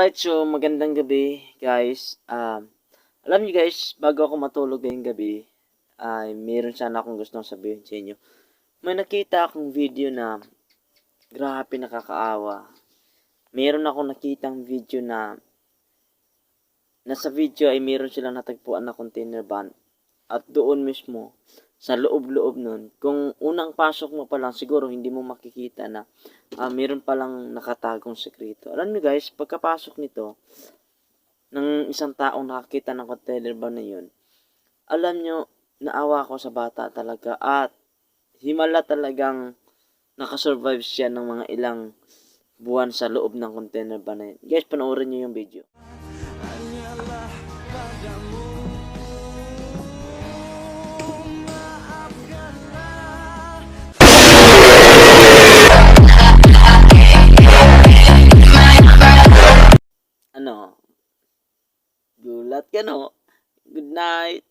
Alright, so magandang gabi guys. Alam niyo guys, bago ako matulog ngayong gabi, ay meron sana akong gustong sabihin sa inyo. May nakita akong video na grabe nakakaawa. Meron akong nakitang video na nasa video ay meron silang natagpuan na container van. At doon mismo, sa loob-loob nun, kung unang pasok mo pa lang, siguro hindi mo makikita na meron palang nakatagong sekreto. Alam niyo guys, pagkapasok nito, ng isang taong nakakita ng container van na yun, alam nyo, naawa ko sa bata talaga at himala talagang nakasurvive siya ng mga ilang buwan sa loob ng container van na yun. Guys, panoorin nyo yung video. Ano? Gulat ka no? Good night.